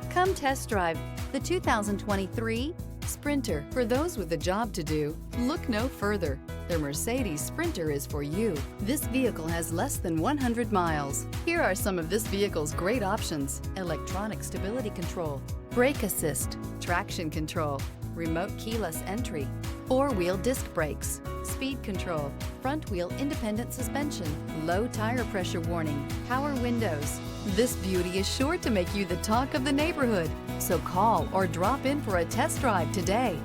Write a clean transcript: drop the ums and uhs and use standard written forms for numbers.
Come test drive the 2023 Sprinter. For those with a job to do, look no further. The Mercedes Sprinter is for you. This vehicle has less than 100 miles. Here are some of this vehicle's great options: electronic stability control, brake assist, traction control, remote keyless entry, four-wheel disc brakes, speed control, front wheel independent suspension, low tire pressure warning, power windows. This beauty is sure to make you the talk of the neighborhood. So call or drop in for a test drive today.